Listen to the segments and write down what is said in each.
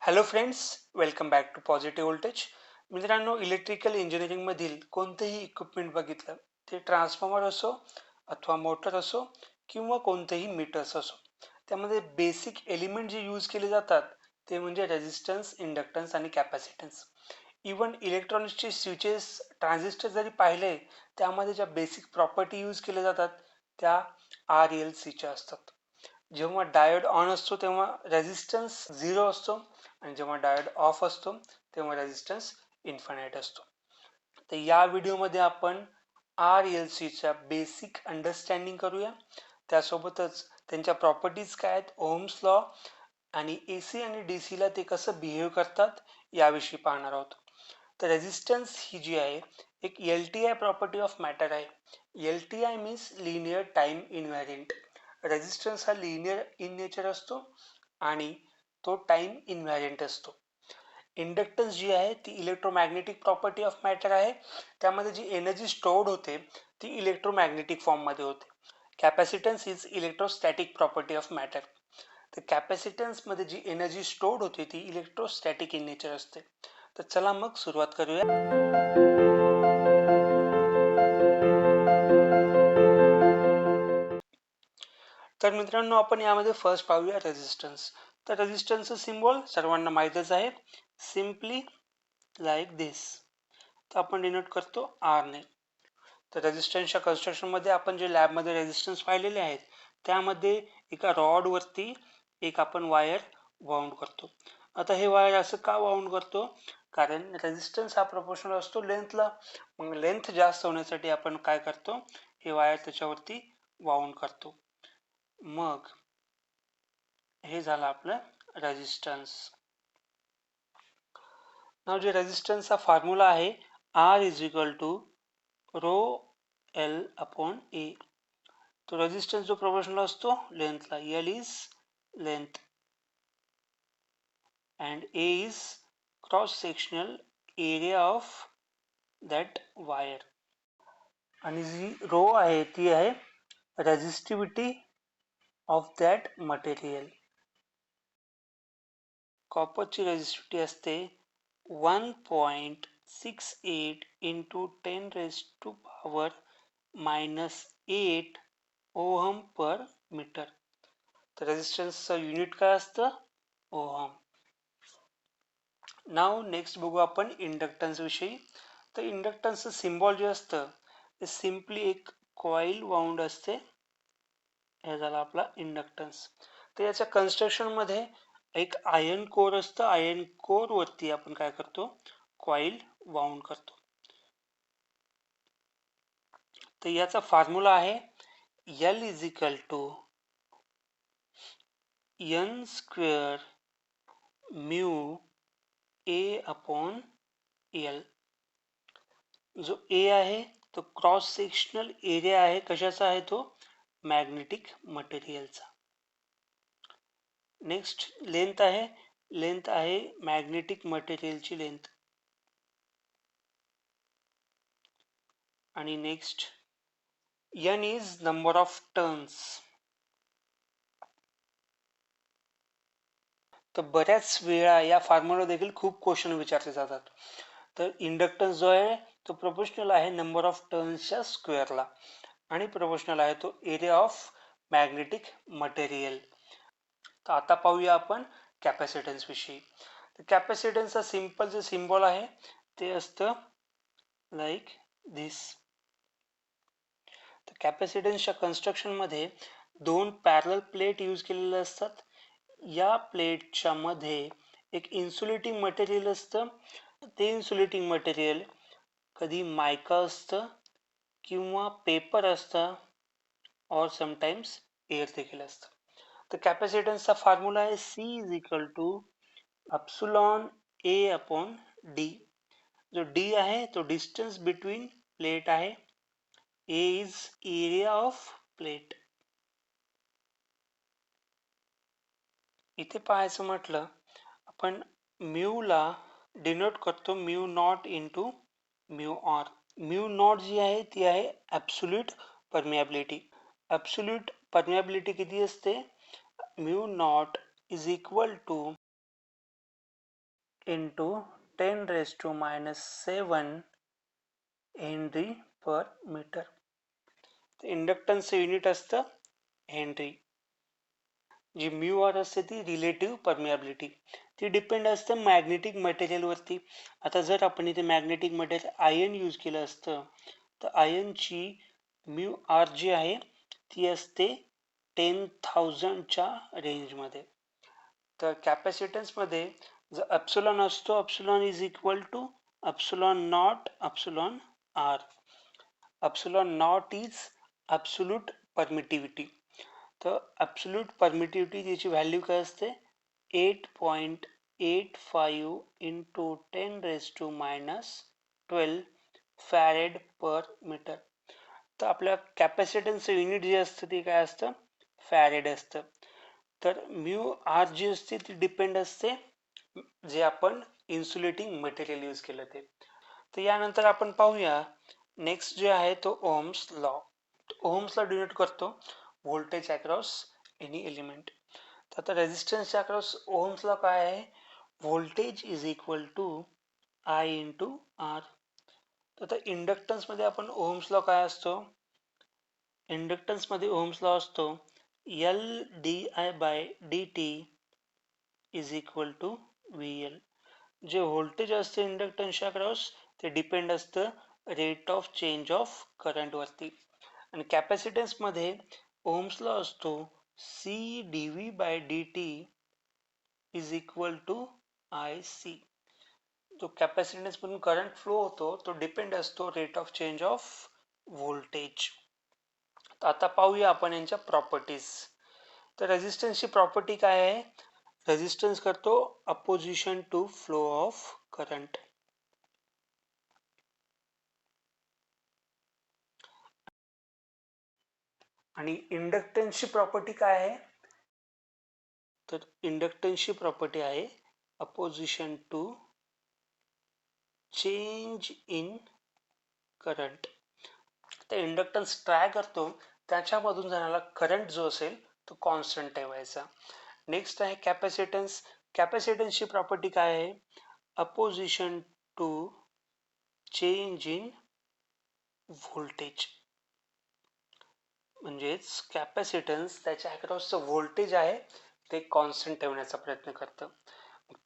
Hello friends, welcome back to positive voltage. मित्रांनो, electrical इंजिनिअरिंगमधील कोणतेही इक्विपमेंट बघितलं, ते ट्रान्सफॉर्मर असो अथवा मोटर असो किंवा कोणतेही मीटर्स असो, त्यामध्ये बेसिक एलिमेंट जे यूज केले जातात ते म्हणजे रेझिस्टन्स, इंडक्टन्स आणि कॅपॅसिटन्स. इवन इलेक्ट्रॉनिक्सचे स्विचेस, ट्रान्झिस्टर जरी पाहिले, त्यामध्ये ज्या बेसिक प्रॉपर्टी यूज केल्या जातात त्या RLCच्या असतात. जेव्हा डायोड ऑन असतो तेव्हा रेझिस्टन्स 0 असतो आणि जेव्हा डायोड ऑफ असतो तेव्हा रेझिस्टन्स इन्फानाइट असतो. तर या व्हिडिओमध्ये आपण RLCच्या बेसिक अंडरस्टँडिंग करूया. त्यासोबतच त्यांच्या प्रॉपर्टीज काय आहेत, ओहम्स लॉ आणि AC आणि DCला ते कसं बिहेव करतात याविषयी पाहणार आहोत. तर रेझिस्टन्स ही जी आहे एक LTI प्रॉपर्टी ऑफ मॅटर आहे. LTI means linear time invariant. Resistance हा लिनियर इन नेचर असतो आणि तो टाइम इनव्हॅरियंट असतो. इंडक्टन्स जी आहे ती इलेक्ट्रोमॅग्नेटिक प्रॉपर्टी ऑफ मॅटर आहे. त्यामध्ये जी एनर्जी स्टोर्ड होते ती इलेक्ट्रोमॅग्नेटिक फॉर्ममध्ये होते. Capacitance is electrostatic property of matter. तर कॅपॅसिटन्समध्ये जी एनर्जी स्टोर्ड होते ती इलेक्ट्रोस्टॅटिक इन नेचर असते. तर चला मग सुरुवात करूया. तर मित्रांनो, आपण यामध्ये फर्स्ट पाहूया रेझिस्टन्स. तर रेझिस्टन्सचं सिम्बॉल सर्वांना माहीतच आहे, सिम्पली लाईक दिस. तर आपण डिनोट करतो आर ने. तर रेझिस्टन्सच्या कन्स्ट्रक्शनमध्ये आपण जे लॅबमध्ये रेझिस्टन्स पाहिलेले आहेत त्यामध्ये एका रॉडवरती एक आपण वायर वाऊंड करतो. आता हे वायर असं का वाऊंड करतो? कारण रेझिस्टन्स हा प्रोपोर्शनल असतो लेंथला. मग लेंथ जास्त होण्यासाठी आपण काय करतो, हे वायर त्याच्यावरती वाऊंड करतो. मग हे झालं आपलं रेझिस्टन्स. नाव जे रेझिस्टन्सचा फॉर्म्युला आहे R is equal to rho L upon A. तो रेझिस्टन्स जो प्रोपोर्शनल असतो लेंथला, L is length and A is cross sectional area of that wire. आणि जी रो आहे ती आहे रेझिस्टिव्हिटी ऑफ दॅट मटेरियल. कॉपरची रेझिस्टिव्हिटी असते 1.68 इंटू 10⁻⁻8 ओहम पर मीटर. तर रेझिस्टन्सचं युनिट काय असतं? ओहम. नाव नेक्स्ट बघू आपण इंडक्टन्स विषयी. तर इंडक्टन्सचं सिम्बॉल जे असतं ते सिम्पली एक कॉईल वाऊंड असते. हे झाला आपला इंडक्टन्स. तर याच्या कन्स्ट्रक्शनमध्ये एक आयर्न कोर असतं. आयर्न कोर वरती आपण काय करतो, कॉईल वाऊंड करतो. तर याचा फॉर्म्युला आहे L is equal to N square mu A upon L. जो A आहे तो क्रॉस सेक्शनल एरिया आहे. कशाचा आहे तो? मॅग्नेटिक मटेरियलचा. नेक्स्ट लेंथ आहे मॅग्नेटिक मटेरियलची लेंथ. आणि next N is number of turns. तर बऱ्याच वेळा या फॉर्म्युला देखील खूप क्वेश्चन विचारले जातात. तर इंडक्टन्स जो आहे तो प्रोपोर्शनल आहे नंबर ऑफ टर्न्सच्या स्क्वेअरला आणि प्रोपोर्शनल आहे तो एरिया ऑफ मॅग्नेटिक मटेरियल. तर आता पाहूया आपण कॅपॅसिटन्स विषयी. तर कॅपॅसिटन्सचा सिंपल जे सिम्बॉल आहे ते असतं लाईक दिस. तर कॅपॅसिटन्सच्या कन्स्ट्रक्शनमध्ये दोन पॅरलल प्लेट यूज केलेले असतात. या प्लेटच्या मध्ये एक इन्सुलेटिंग मटेरियल असतं. ते इन्सुलेटिंग मटेरियल कधी मायका असतं किंवा पेपर असतं और समटाइम्स एअर देखील असतं. तर कॅपॅसिटन्सचा फॉर्म्युला आहे C is equal to epsilon A upon D. जो D आहे तो डिस्टन्स बिटवीन प्लेट आहे. A is area of plate. इथे पाहायचं म्हटलं आपण म्यूला डिनोट करतो mu naught into mu R. Mu naught जी आहे ती आहे ॲब्सोल्यूट परमियाबिलिटी. ॲब्सोल्यूट परमियाबिलिटी किती असते? Mu naught is equal to into 10⁻⁷ henry per metre. इंडक्टन्सचं युनिट असतं हेनरी. जी म्यू आर असते ती रिलेटिव्ह परमियाबिलिटी, ती डिपेंड असतं मॅग्नेटिक मटेरियलवरती. आता जर आपण इथे मॅग्नेटिक मटेरियल आयन यूज केलं असतं तर आयनची म्यू आर जी आहे ती असते 10,000च्या रेंजमध्ये. तर कॅपॅसिटन्समध्ये जर एप्सिलॉन असतो, epsilon is equal to epsilon naught epsilon R. Epsilon naught is absolute permittivity. तर ॲब्सोल्यूट परमिटिव्हिटी त्याची व्हॅल्यू काय असते 8.85 इंटू 10⁻⁻12 फॅरेड पर मीटर. तर आपल्या कॅपॅसिटन्सचं युनिट जे असतं ते काय असतं फॅरेड असतं. तर म्यू आर जी असते ती डिपेंड असते जे आपण इन्सुलेटिंग मटेरियल यूज केलं ते. तर यानंतर आपण पाहूया नेक्स्ट जे आहे तो ohm's law. Ohm's law denote करतो व्होल्टेज अक्रॉस एनी एलिमेंट. तर आता रेझिस्टन्सच्या अक्रॉस ओहम्स लॉ काय आहे, voltage is equal to I into R. तर आता इंडक्टन्समध्ये आपण ओहम्स लॉ काय असतो, इंडक्टन्समध्ये ओहम्स लॉ असतो L D I by D T is equal to V L. जे व्होल्टेज असते इंडक्टन्सच्या अक्रॉस ते डिपेंड असतं रेट ऑफ चेंज ऑफ करंटवरती. आणि कॅपॅसिटन्समध्ये ओहम्स लॉ असतो C D V by D T is equal to I C. जो कॅपॅसिटन्समधून करंट फ्लो होतो तो डिपेंड असतो rate of change of voltage. आता पाहूया आपण यांच्या प्रॉपर्टीज. तर रेझिस्टन्सची प्रॉपर्टी काय आहे, रेझिस्टन्स करतो opposition to flow of current. आणि इंडक्टन्सची प्रॉपर्टी काय आहे, तर इंडक्टन्सची प्रॉपर्टी आहे opposition to change in current. तर इंडक्टन्स ट्राय करतो त्याच्यामधून जाणारा करंट जो असेल तो कॉन्स्टंट ठेवायचा. नेक्स्ट आहे कॅपॅसिटन्स. कॅपॅसिटन्सची प्रॉपर्टी काय आहे, opposition to change in voltage. म्हणजेच कॅपॅसिटन्स त्याच्या अक्रॉसचं व्होल्टेज आहे ते कॉन्स्टंट ठेवण्याचा प्रयत्न करतं.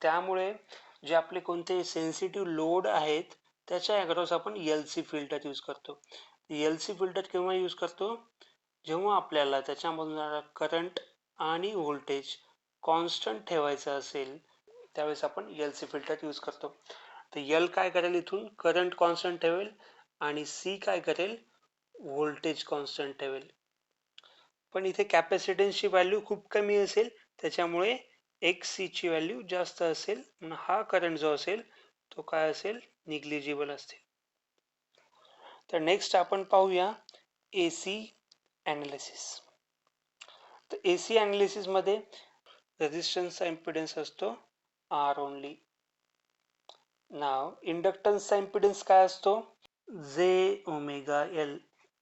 त्यामुळे जे आपले कोणते सेन्सिटिव्ह लोड आहेत त्याच्या अक्रॉस आपण एल सी फिल्टर यूज करतो. एल सी फिल्टर केव्हा यूज करतो, जेव्हा आपल्याला त्याच्यामधून जाणारा करंट आणि व्होल्टेज कॉन्स्टंट ठेवायचं असेल त्यावेळेस आपण एल सी फिल्टर यूज करतो. तर एल काय करेल, इथून करंट कॉन्स्टंट ठेवेल आणि सी काय करेल, व्होल्टेज कॉन्स्टंट ठेवेल. पण इथे कॅपॅसिटन्सची व्हॅल्यू खूप कमी असेल त्याच्यामुळे एक्स सी ची व्हॅल्यू जास्त असेल, हा करंट जो असेल तो काय असेल, निग्लिजिबल असेल. तर नेक्स्ट आपण पाहूया एसी ॲनालिसिस. तर एसी ॲनालिसिस मध्ये रेझिस्टन्सचा इम्पिडन्स असतो आर ओनली. नाव इंडक्टन्सचा इम्पिडन्स काय असतो, जे ओमेगा एल.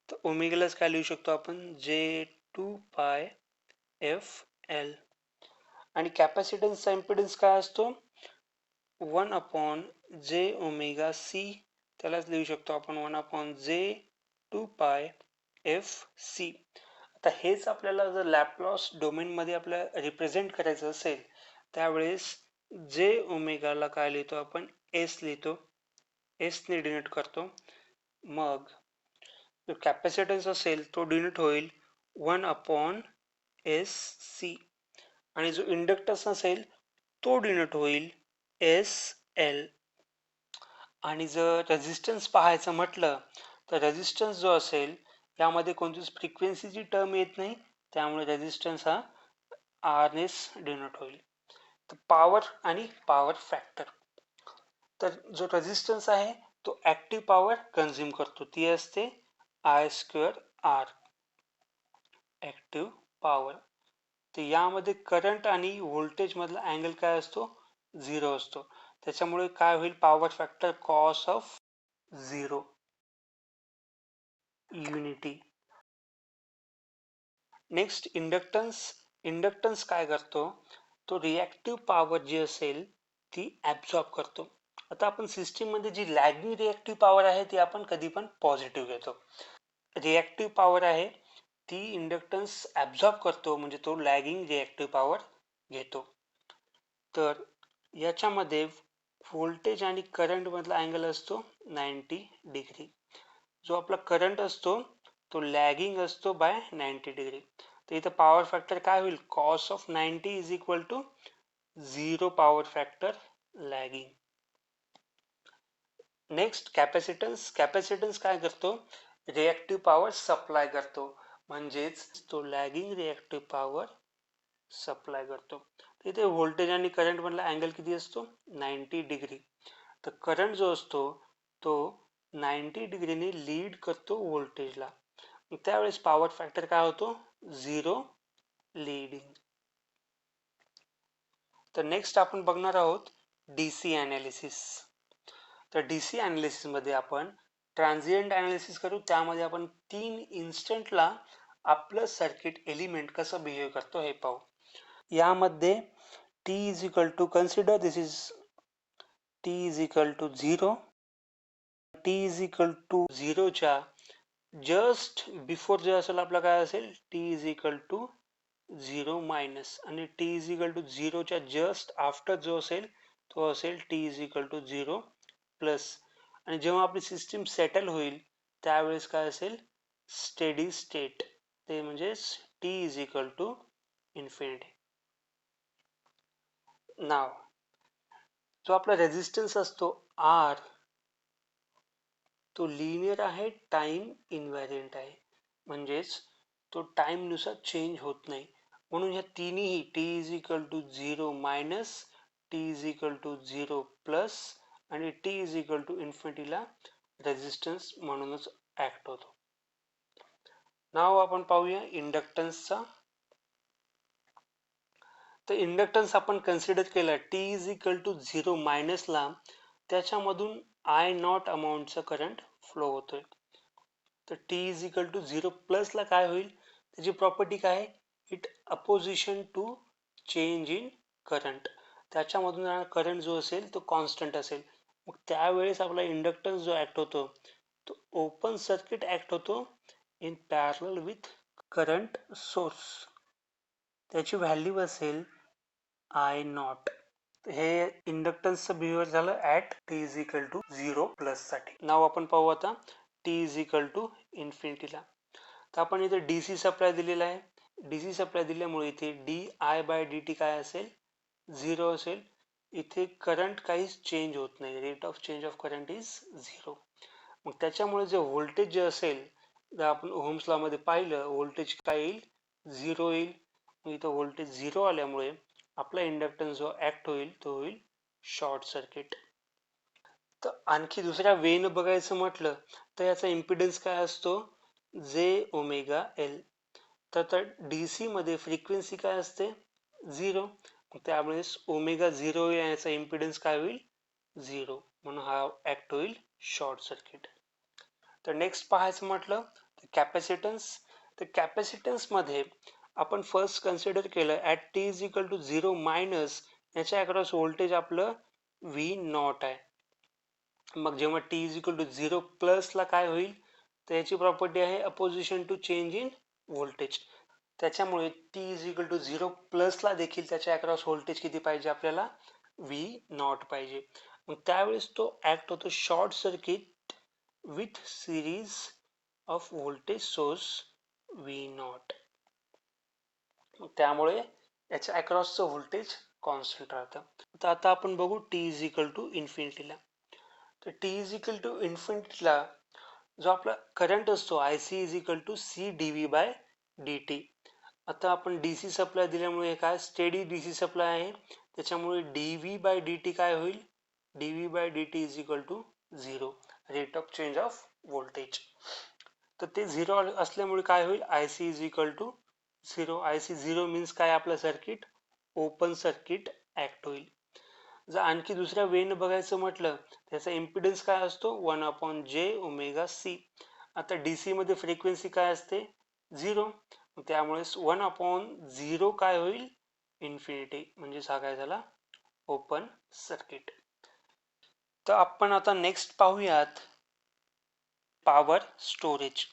तर ओमेगालाच काय लिहू शकतो आपण, जे 2 पाय एफ एल. आणि कॅपॅसिटन्सचा इम्पिडन्स काय असतो 1 अपॉन जे ओमेगा सी, त्यालाच लिहू शकतो आपण 1 अपॉन जे 2 पाय एफ सी. आता हेच आपल्याला जर लॅपलॉस डोमेनमध्ये आपल्याला रिप्रेझेंट करायचं असेल त्यावेळेस जे ओमेगाला काय लिहितो आपण, एस लिहितो, एस ने डिनोट करतो. मग जो कॅपॅसिटन्स असेल तो डिनोट होईल 1 अपॉन एस सी. आणि जो इंडक्टन्स असेल तो डिनोट होईल एस एल. आणि जर रेझिस्टन्स पाहायचं म्हटलं तर रेझिस्टन्स जो असेल यामध्ये कोणतीच फ्रिक्वेन्सीची टर्म येत नाही, त्यामुळे रेझिस्टन्स हा आर नेस डिनोट होईल. तर पॉवर आणि पॉवर फॅक्टर. तर जो रेझिस्टन्स आहे तो ऍक्टिव्ह पॉवर कन्झ्युम करतो, ती असते I square R active power. तर यामध्ये करंट आणि व्होल्टेज मधला अँगल काय असतो, 0 असतो. त्याच्यामुळे काय होईल, power factor cos of 0 unity. Next inductance. Inductance काय करतो, तो रिॲक्टिव्ह पॉवर जी असेल ती ॲब्झॉर्ब करतो. आता आपण सिस्टीममध्ये जी लॅगिंग रिॲक्टिव्ह पॉवर आहे ती आपण कधी पण पॉझिटिव्ह घेतो. रिॲक्टिव्ह पॉवर आहे ती इंडक्टन्स ॲब्झॉर्ब करतो, म्हणजे तो लॅगिंग रिॲक्टिव्ह पॉवर घेतो. तर याच्यामध्ये व्होल्टेज आणि करंट मधला अँगल असतो 90 डिग्री. जो आपला करंट असतो तो लॅगिंग असतो बाय 90 डिग्री. तर इथं पॉवर फॅक्टर काय होईल, cos of 90 is equal to 0 power factor lagging. Next capacitance. Capacitance काय करतो, रिॲक्टिव्ह पॉवर सप्लाय करतो, म्हणजेच तो लॅगिंग रिॲक्टिव्ह पॉवर सप्लाय करतो. इथे व्होल्टेज आणि करंट मधला अँगल किती असतो, 90 डिग्री. तर करंट जो असतो तो 90 डिग्रीने लीड करतो व्होल्टेजला, त्यावेळेस पॉवर फॅक्टर काय होतो, 0 लीडिंग. तर नेक्स्ट आपण बघणार आहोत डीसी अनालिसिस. तर डीसी अनालिसिस मध्ये आपण ट्रान्झिएंट अनालिसिस करू. त्यामध्ये आपण 3 इन्स्टंटला आपलं सर्किट एलिमेंट कसं बिहेव करतो हे पाहू. यामध्ये t is equal to, consider this is t is equal to 0. t is equal to 0 च्या जस्ट बिफोर जे असेल आपला काय असेल, t is equal to 0 minus, आणि t is equal to 0 च्या जस्ट आफ्टर जो असेल तो असेल t is equal to 0 plus. आणि जेव्हा आपली सिस्टीम सेटल होईल त्यावेळेस काय असेल, स्टेडी स्टेट, ते म्हणजेच t is equal to infinity. नाव जो आपला रेजिस्टन्स असतो R तो लिनियर आहे, टाइम इनव्हॅरियंट आहे, म्हणजेच तो टाइम नुसार चेंज होत नाही. म्हणून ह्या तिन्ही t is equal to 0 minus, t is equal to 0 plus आणि t is equal to इन्फिनिटीला रेजिस्टन्स म्हणूनच ऍक्ट होतो. नाव आपण पाहूया इंडक्टन्सचा. तर इंडक्टन्स आपण कन्सिडर केला t is equal to 0 मायनसला, त्याच्यामधून I नॉट अमाऊंटचा करंट फ्लो होतोय. तर t is equal to 0 प्लसला काय होईल, त्याची प्रॉपर्टी काय आहे, it opposition to change in current, त्याच्यामधून करंट जो असेल तो कॉन्स्टंट असेल. मग त्यावेळेस आपला इंडक्टन्स जो ऍक्ट होतो तो ओपन सर्किट ऍक्ट होतो in parallel with current source. त्याची व्हॅल्यू असेल I नॉट. हे इंडक्टन्सचं बिहेवियर झालं at t is equal to 0 plus साठी. नाव आपण पाहू आता t is equal to इन्फिनिटीला. तर आपण इथे डीसी सप्लाय दिलेला आहे. डीसी सप्लाय दिल्यामुळे इथे di बाय dt काय असेल, 0 असेल. इथे करंट काहीच चेंज होत नाही, rate of change of current is 0. मग त्याच्यामुळे जे व्होल्टेज जे असेल, जर आपण ओहम्स लॉ मध्ये पाहिलं, व्होल्टेज काय येईल, 0 येईल. मग इथं व्होल्टेज 0 आल्यामुळे आपला इंडक्टन्स जो ऍक्ट होईल तो होईल शॉर्ट सर्किट. तर आणखी दुसऱ्या वेनं बघायचं म्हटलं तर याचा इम्पिडन्स काय असतो, जे ओमेगा एल. तर डीसी मध्ये फ्रिक्वेन्सी काय असते, 0. त्यामुळे ओमेगा 0 याचा इम्पिडन्स काय होईल, 0, म्हणून हा ऍक्ट होईल शॉर्ट सर्किट. तर नेक्स्ट पाहायचं म्हटलं तर कॅपॅसिटन्स. तर कॅपॅसिटन्स मध्ये आपण फर्स्ट कन्सिडर केलं at t is equal to 0 minus, याच्या अक्रॉस व्होल्टेज आपलं V नॉट आहे. मग जेव्हा t is equal to 0 प्लसला काय होईल, तर याची प्रॉपर्टी आहे opposition to change in voltage. त्याच्यामुळे t is equal to 0 प्लसला देखील त्याच्या अक्रॉस व्होल्टेज किती पाहिजे आपल्याला, V नॉट पाहिजे. मग त्यावेळेस तो ऍक्ट होतो short circuit with series off voltage source V not. त्यामुळे याच्या अक्रॉसचं व्होल्टेज कॉन्स्टंट राहतं. तर आता आपण बघू t is equal to इन्फिनिटीला. तर t is equal to इन्फिनिटीला जो आपला करंट असतो IC is equal to C dV by dt. आता आपण डीसी सप्लाय दिल्यामुळे काय, स्टेडी डीसी सप्लाय आहे, त्याच्यामुळे dV by dt काय होईल, dV by dt is equal to 0, rate of change of voltage. तर ते 0 असल्यामुळे काय होईल, IC is equal to 0. IC 0 means काय, आपलं सर्किट ओपन सर्किट ऍक्ट होईल. जर आणखी दुसऱ्या वेनं बघायचं म्हटलं त्याचा इम्पिडन्स काय असतो, 1/j ओमेगा सी. आता डीसी मध्ये फ्रिक्वेन्सी काय असते, 0. त्यामुळे 1/0 काय होईल, इन्फिनिटी, म्हणजे हा काय झाला ओपन सर्किट. तर आपण आता नेक्स्ट पाहूयात पॉवर स्टोरेज.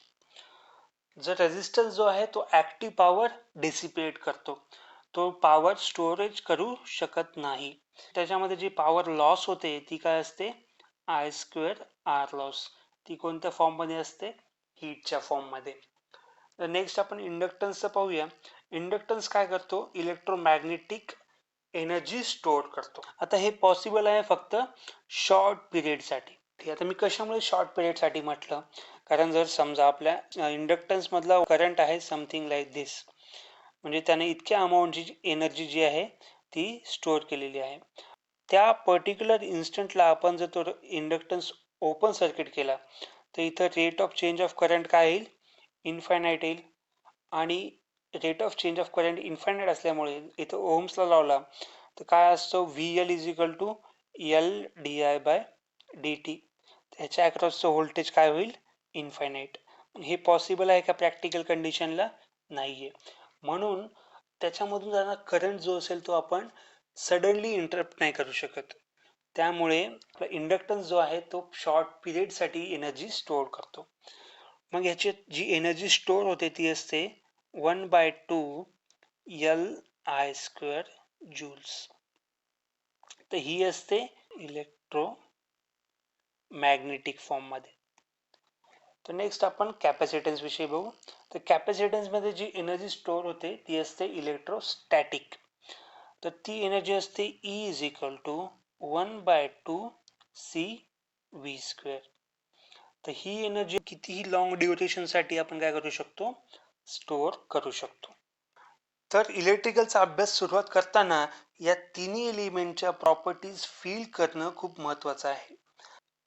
जर रेजिस्टन्स जो आहे तो ऍक्टिव्ह पॉवर डिसिपेट करतो, तो पॉवर स्टोरेज करू शकत नाही. त्याच्यामध्ये जी पॉवर लॉस होते ती काय असते, आय स्क्वेअर आर लॉस. ती कोणत्या फॉर्म मध्ये असते, हीटच्या फॉर्म मध्ये. तर नेक्स्ट आपण इंडक्टन्सचं पाहूया. इंडक्टन्स काय करतो, इलेक्ट्रोमॅग्नेटिक एनर्जी स्टोअर करतो. आता हे पॉसिबल आहे फक्त शॉर्ट पिरियडसाठी. आता मी कशामुळे शॉर्ट पिरियडसाठी म्हटलं, कारण जर समजा आपल्या इंडक्टन्स मधला करंट आहे समथिंग लाईक दिस, म्हणजे त्याने इतक्या अमाऊंटची एनर्जी जी आहे ती स्टोअर केलेली आहे. त्या पर्टिक्युलर इन्स्टंटला आपण जर तो इंडक्टन्स ओपन सर्किट केला तर इथं rate of change of current काय येईल, इन्फायनाईट येईल. आणि rate of change of current infinite असल्यामुळे इथं ओम्सला लावला तर काय असतो, V L is equal to L D I by D T. त्याच्या अक्रॉसचं व्होल्टेज काय होईल, इन्फायनाईट. हे पॉसिबल आहे का प्रॅक्टिकल कंडिशनला, नाहीये. म्हणून त्याच्यामधून जाणारा करंट जो असेल तो आपण सडनली इंटरप्ट नाही करू शकत. त्यामुळे इंडक्टन्स जो आहे तो शॉर्ट पिरियडसाठी एनर्जी स्टोअर करतो. मग याची जी एनर्जी स्टोअर होते ती असते 1/2 एल आय स्क्वेअर जूल्स. तर ही असते इलेक्ट्रो मॅग्नेटिक फॉर्म मध्ये. तर नेक्स्ट आपण कॅपॅसिटन्स विषयी बघू. तर कॅपॅसिटन्स मध्ये जी एनर्जी स्टोअर होते ती असते इलेक्ट्रोस्टॅटिक. तर ती एनर्जी असते E is equal to 1/2 C V square. तर ही एनर्जी कितीही लॉंग ड्युरेशन साठी आपण काय करू शकतो, स्टोअर करू शकतो. तर इलेक्ट्रिकलचा अभ्यास सुरुवात करताना या तिन्ही एलिमेंटच्या प्रॉपर्टीज फील करणं खूप महत्वाचं आहे.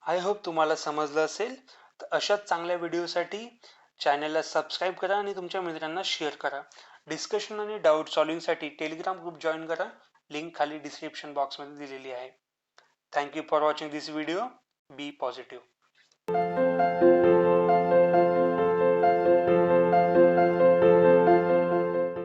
आय होप तुम्हाला समजलं असेल. तर अशाच चांगल्या व्हिडिओसाठी चॅनलला सबस्क्राईब करा आणि तुमच्या मित्रांना शेअर करा. डिस्कशन आणि डाऊट सॉल्विंगसाठी टेलिग्राम ग्रुप जॉईन करा. लिंक खाली डिस्क्रिप्शन बॉक्समध्ये दिलेली आहे. Thank you for watching this video. Be positive.